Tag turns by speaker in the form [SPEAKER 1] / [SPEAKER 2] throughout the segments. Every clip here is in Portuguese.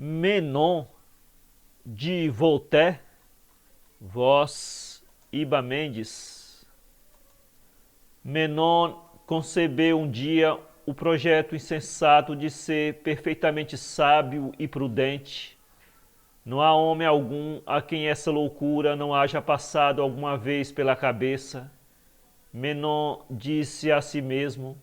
[SPEAKER 1] Menon de Voltaire, voz Iba Mendes. Menon concebeu um dia o projeto insensato de ser perfeitamente sábio e prudente. Não há homem algum a quem essa loucura não haja passado alguma vez pela cabeça. Menon disse a si mesmo: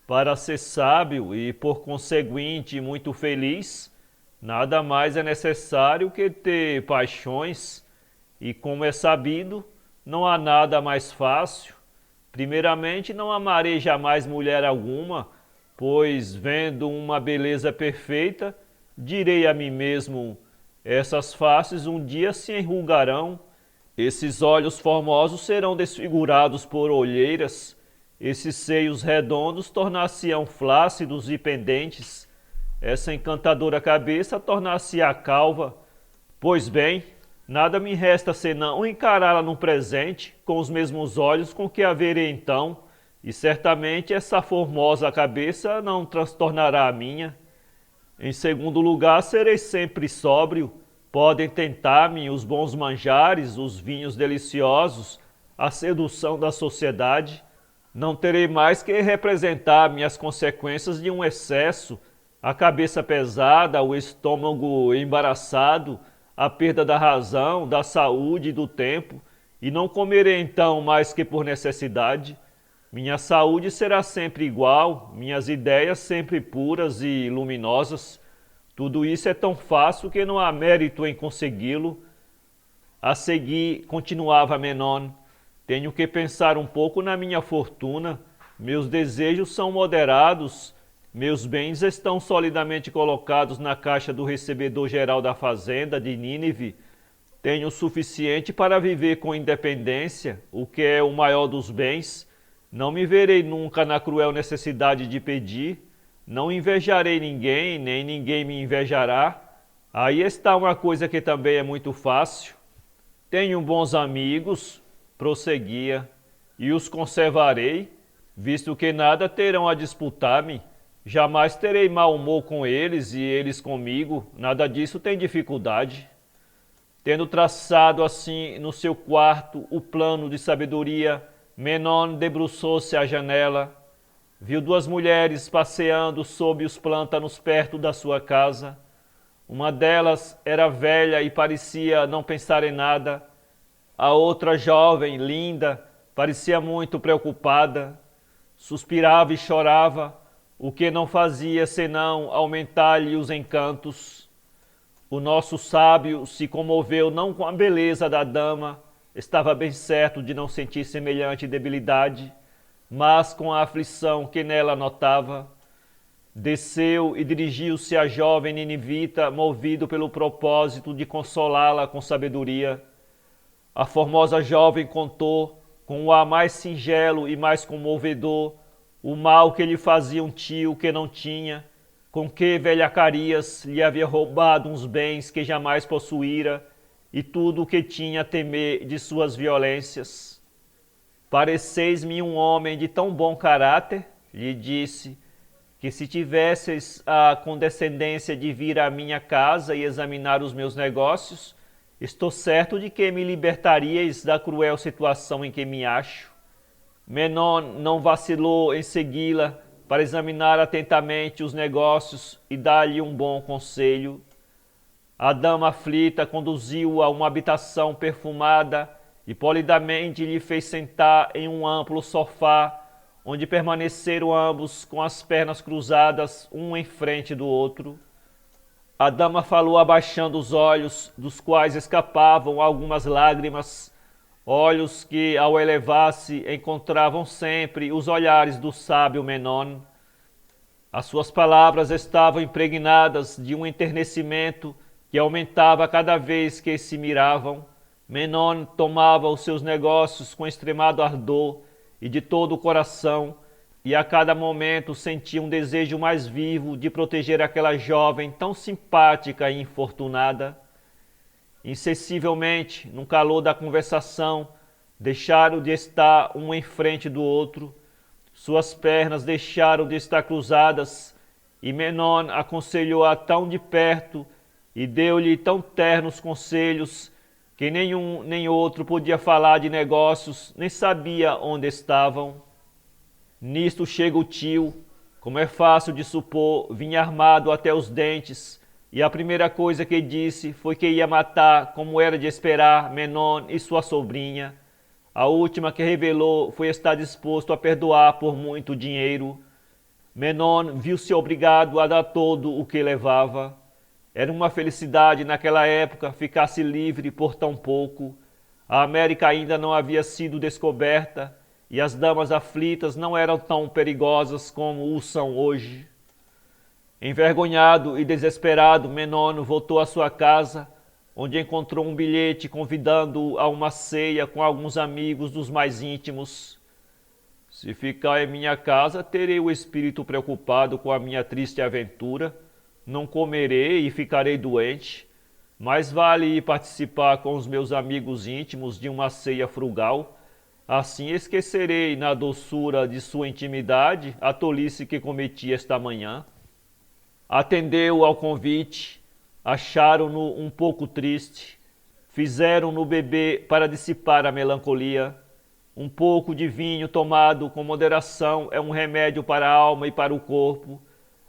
[SPEAKER 1] para ser sábio e, por conseguinte, muito feliz, nada mais é necessário que ter paixões, e como é sabido, não há nada mais fácil. Primeiramente, não amarei jamais mulher alguma, pois, vendo uma beleza perfeita, direi a mim mesmo: essas faces um dia se enrugarão, esses olhos formosos serão desfigurados por olheiras, esses seios redondos tornar-se-ão flácidos e pendentes, essa encantadora cabeça tornar-se-á calva. Pois bem, nada me resta senão encará-la no presente com os mesmos olhos com que a verei então, e certamente essa formosa cabeça não transtornará a minha. Em segundo lugar, serei sempre sóbrio. Podem tentar-me os bons manjares, os vinhos deliciosos, a sedução da sociedade. Não terei mais que representar-me as consequências de um excesso, a cabeça pesada, o estômago embaraçado, a perda da razão, da saúde e do tempo, e não comerei então mais que por necessidade. Minha saúde será sempre igual, minhas ideias sempre puras e luminosas. Tudo isso é tão fácil que não há mérito em consegui-lo. A seguir, continuava Menon, tenho que pensar um pouco na minha fortuna. Meus desejos são moderados, meus bens estão solidamente colocados na caixa do recebedor geral da fazenda de Nínive. Tenho o suficiente para viver com independência, o que é o maior dos bens. Não me verei nunca na cruel necessidade de pedir. Não invejarei ninguém, nem ninguém me invejará. Aí está uma coisa que também é muito fácil. Tenho bons amigos, prosseguia, e os conservarei, visto que nada terão a disputar-me. Jamais terei mau humor com eles e eles comigo, nada disso tem dificuldade. Tendo traçado assim no seu quarto o plano de sabedoria, Menon debruçou-se à janela. Viu duas mulheres passeando sob os plântanos perto da sua casa. Uma delas era velha e parecia não pensar em nada. A outra, jovem, linda, parecia muito preocupada. Suspirava e chorava, o que não fazia senão aumentar-lhe os encantos. O nosso sábio se comoveu não com a beleza da dama, estava bem certo de não sentir semelhante debilidade, mas com a aflição que nela notava. Desceu e dirigiu-se à jovem ninivita, movido pelo propósito de consolá-la com sabedoria. A formosa jovem contou, com o ar mais singelo e mais comovedor, o mal que lhe fazia um tio que não tinha, com que velhacarias lhe havia roubado uns bens que jamais possuíra e tudo o que tinha a temer de suas violências. Pareceis-me um homem de tão bom caráter, lhe disse, que se tivesseis a condescendência de vir à minha casa e examinar os meus negócios, estou certo de que me libertaríeis da cruel situação em que me acho. Menon não vacilou em segui-la para examinar atentamente os negócios e dar-lhe um bom conselho. A dama aflita conduziu-o a uma habitação perfumada e polidamente lhe fez sentar em um amplo sofá, onde permaneceram ambos com as pernas cruzadas, um em frente do outro. A dama falou abaixando os olhos, dos quais escapavam algumas lágrimas, olhos que, ao elevar-se, encontravam sempre os olhares do sábio Menon. As suas palavras estavam impregnadas de um enternecimento que aumentava cada vez que se miravam. Menon tomava os seus negócios com extremado ardor e de todo o coração, e a cada momento sentia um desejo mais vivo de proteger aquela jovem tão simpática e infortunada. Insensivelmente, no calor da conversação, deixaram de estar um em frente do outro, suas pernas deixaram de estar cruzadas, e Menon aconselhou-a tão de perto e deu-lhe tão ternos conselhos que nenhum nem outro podia falar de negócios, nem sabia onde estavam. Nisto chega o tio, como é fácil de supor, vinha armado até os dentes, e a primeira coisa que disse foi que ia matar, como era de esperar, Menon e sua sobrinha. A última que revelou foi estar disposto a perdoar por muito dinheiro. Menon viu-se obrigado a dar todo o que levava. Era uma felicidade naquela época ficar-se livre por tão pouco. A América ainda não havia sido descoberta e as damas aflitas não eram tão perigosas como o são hoje. Envergonhado e desesperado, Menon voltou à sua casa, onde encontrou um bilhete convidando-o a uma ceia com alguns amigos dos mais íntimos. Se ficar em minha casa, terei o espírito preocupado com a minha triste aventura. Não comerei e ficarei doente. Mais vale ir participar com os meus amigos íntimos de uma ceia frugal. Assim esquecerei na doçura de sua intimidade a tolice que cometi esta manhã. Atendeu ao convite, acharam-no um pouco triste, fizeram-no beber para dissipar a melancolia. Um pouco de vinho tomado com moderação é um remédio para a alma e para o corpo.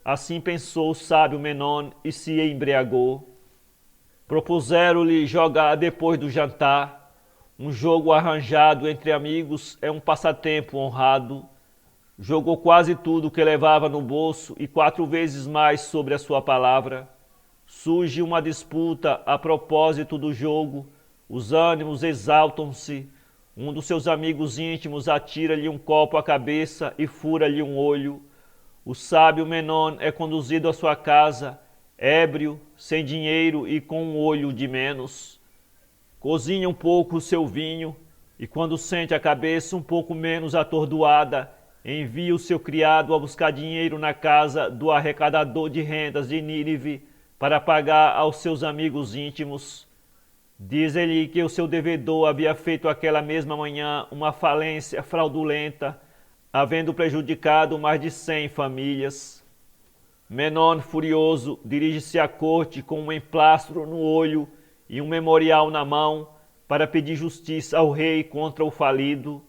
[SPEAKER 1] Assim pensou o sábio Menon e se embriagou. Propuseram-lhe jogar depois do jantar. Um jogo arranjado entre amigos é um passatempo honrado. Jogou quase tudo que levava no bolso e 4 vezes mais sobre a sua palavra. Surge uma disputa a propósito do jogo. Os ânimos exaltam-se. Um dos seus amigos íntimos atira-lhe um copo à cabeça e fura-lhe um olho. O sábio Menon é conduzido à sua casa, ébrio, sem dinheiro e com um olho de menos. Cozinha um pouco o seu vinho e, quando sente a cabeça um pouco menos atordoada, envia o seu criado a buscar dinheiro na casa do arrecadador de rendas de Nínive para pagar aos seus amigos íntimos. Diz-lhe que o seu devedor havia feito aquela mesma manhã uma falência fraudulenta, havendo prejudicado mais de 100 famílias. Menon, furioso, dirige-se à corte com um emplastro no olho e um memorial na mão para pedir justiça ao rei contra o falido.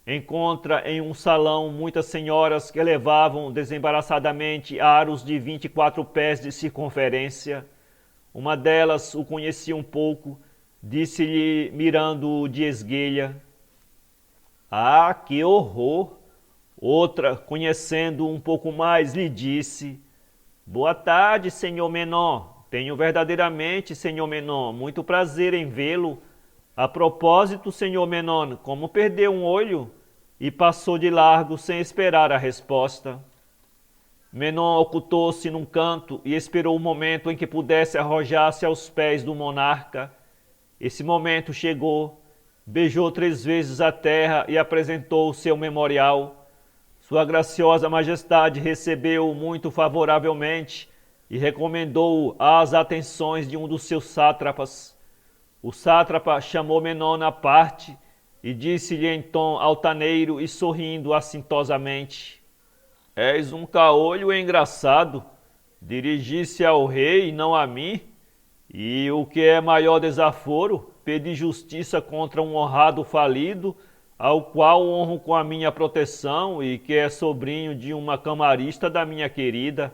[SPEAKER 1] Encontra em um salão muitas senhoras que levavam desembaraçadamente aros de 24 pés de circunferência. Uma delas o conhecia um pouco, disse-lhe, mirando-o de esguelha: "Ah, que horror!" Outra, conhecendo um pouco mais, lhe disse: "Boa tarde, senhor Menon. Tenho verdadeiramente, senhor Menon, muito prazer em vê-lo. A propósito, senhor Menon, como perdeu um olho?" E passou de largo sem esperar a resposta. Menon ocultou-se num canto e esperou o momento em que pudesse arrojar-se aos pés do monarca. Esse momento chegou, beijou 3 vezes a terra e apresentou o seu memorial. Sua graciosa majestade recebeu-o muito favoravelmente e recomendou-o às atenções de um dos seus sátrapas. O sátrapa chamou Menon à parte e disse-lhe em tom altaneiro e sorrindo acintosamente: "És um caolho engraçado, dirigir-se ao rei e não a mim, e o que é maior desaforo, pedir justiça contra um honrado falido, ao qual honro com a minha proteção e que é sobrinho de uma camarista da minha querida.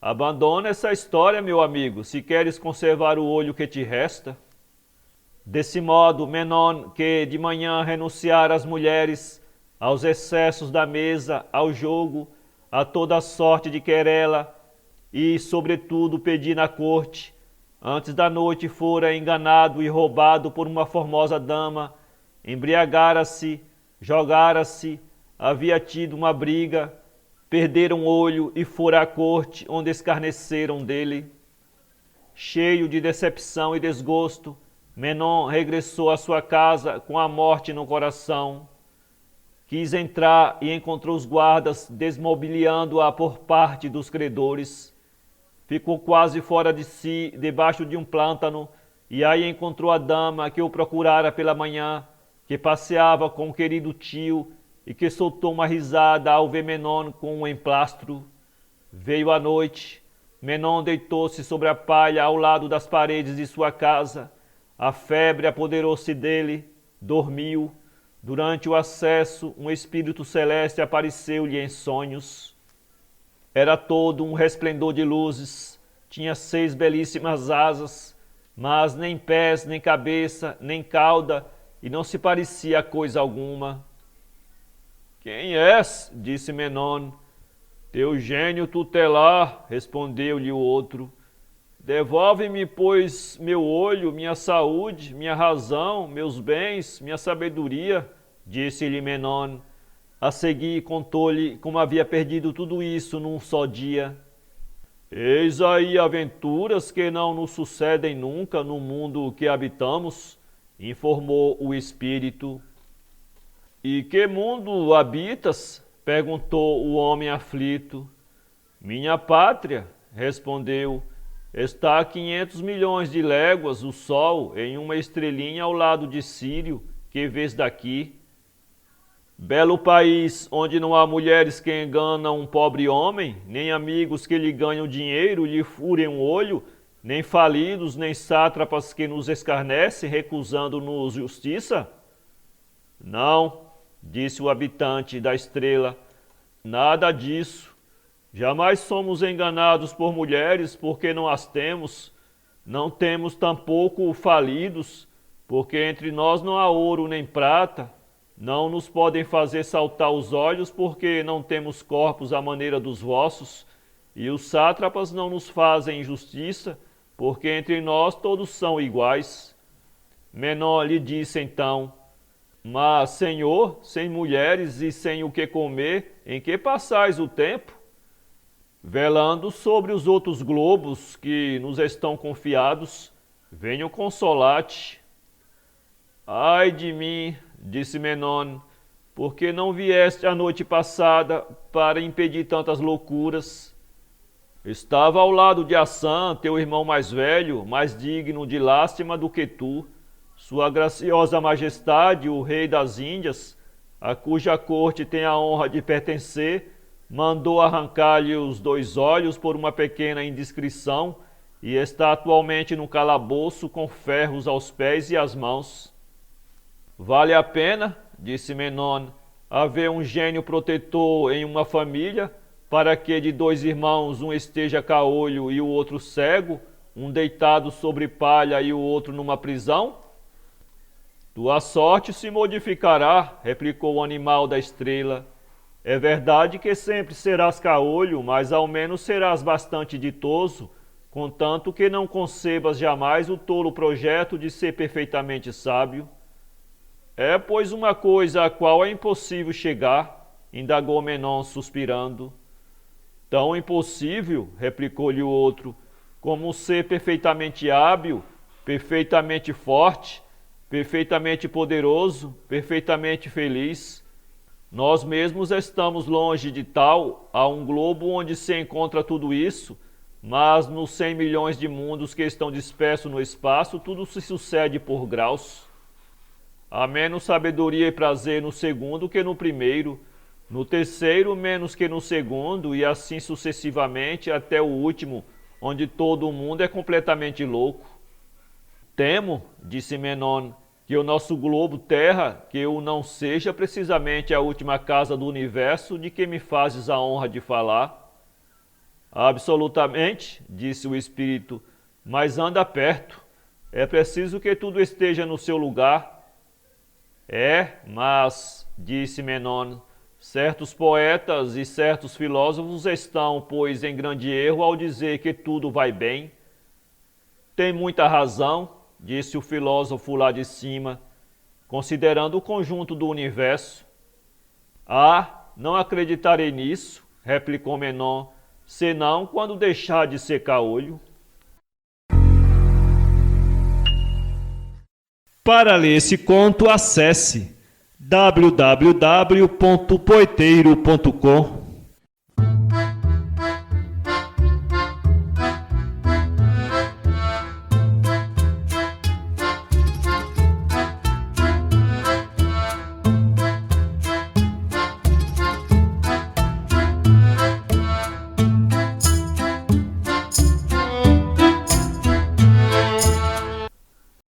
[SPEAKER 1] Abandona essa história, meu amigo, se queres conservar o olho que te resta." Desse modo, Menon, que de manhã renunciara às mulheres, aos excessos da mesa, ao jogo, a toda sorte de querela e, sobretudo, pedir na corte, antes da noite fora enganado e roubado por uma formosa dama, embriagara-se, jogara-se, havia tido uma briga, perdera um olho e fora à corte, onde escarneceram dele. Cheio de decepção e desgosto, Menon regressou à sua casa com a morte no coração. Quis entrar e encontrou os guardas desmobiliando-a por parte dos credores. Ficou quase fora de si, debaixo de um plântano, e aí encontrou a dama que o procurara pela manhã, que passeava com o querido tio e que soltou uma risada ao ver Menon com um emplastro. Veio a noite, Menon deitou-se sobre a palha ao lado das paredes de sua casa. A febre apoderou-se dele, dormiu. Durante o acesso, um espírito celeste apareceu-lhe em sonhos. Era todo um resplendor de luzes, tinha 6 belíssimas asas, mas nem pés, nem cabeça, nem cauda, e não se parecia a coisa alguma. Quem és? Disse Menon. Teu gênio tutelar, respondeu-lhe o outro. Devolve-me, pois, meu olho, minha saúde, minha razão, meus bens, minha sabedoria, disse-lhe Menon. A seguir contou-lhe como havia perdido tudo isso num só dia. Eis aí aventuras que não nos sucedem nunca no mundo que habitamos, informou o espírito. E que mundo habitas? Perguntou o homem aflito. Minha pátria, respondeu, está a 500 milhões de léguas o sol em uma estrelinha ao lado de Sírio, que vês daqui. Belo país onde não há mulheres que enganam um pobre homem, nem amigos que lhe ganham dinheiro, lhe furem um olho, nem falidos, nem sátrapas que nos escarnecem, recusando-nos justiça? Não, disse o habitante da estrela, nada disso. Jamais somos enganados por mulheres porque não as temos. Não temos tampouco falidos, porque entre nós não há ouro nem prata. Não nos podem fazer saltar os olhos porque não temos corpos à maneira dos vossos. E os sátrapas não nos fazem injustiça, porque entre nós todos são iguais. Menon lhe disse então, mas, Senhor, sem mulheres e sem o que comer, em que passais o tempo? Velando sobre os outros globos que nos estão confiados, venho consolar-te. Ai de mim, disse Menon, porque não vieste a noite passada para impedir tantas loucuras? Estava ao lado de Assã, teu irmão mais velho, mais digno de lástima do que tu, sua graciosa majestade, o rei das Índias, a cuja corte tem a honra de pertencer, mandou arrancar-lhe os 2 olhos por uma pequena indiscrição e está atualmente no calabouço com ferros aos pés e às mãos. Vale a pena, disse Menon, haver um gênio protetor em uma família, para que de 2 irmãos um esteja caolho e o outro cego, um deitado sobre palha e o outro numa prisão? Tua sorte se modificará, replicou o animal da estrela. É verdade que sempre serás caolho, mas ao menos serás bastante ditoso, contanto que não concebas jamais o tolo projeto de ser perfeitamente sábio. É, pois, uma coisa a qual é impossível chegar, indagou Menon suspirando. Tão impossível, replicou-lhe o outro, como ser perfeitamente hábil, perfeitamente forte, perfeitamente poderoso, perfeitamente feliz. Nós mesmos estamos longe de tal, há um globo onde se encontra tudo isso, mas nos 100 milhões de mundos que estão dispersos no espaço, tudo se sucede por graus. Há menos sabedoria e prazer no segundo que no primeiro, no terceiro menos que no segundo, e assim sucessivamente até o último, onde todo o mundo é completamente louco. Temo, disse Menon, que o nosso globo Terra, que eu não seja precisamente a última casa do universo de que me fazes a honra de falar. Absolutamente, disse o espírito, mas anda perto. É preciso que tudo esteja no seu lugar. Mas, disse Menon, certos poetas e certos filósofos estão, pois, em grande erro ao dizer que tudo vai bem. Tem muita razão, disse o filósofo lá de cima, considerando o conjunto do universo. Não acreditarei nisso, replicou Menon, senão quando deixar de ser caolho. Para ler esse conto, acesse www.poeteiro.com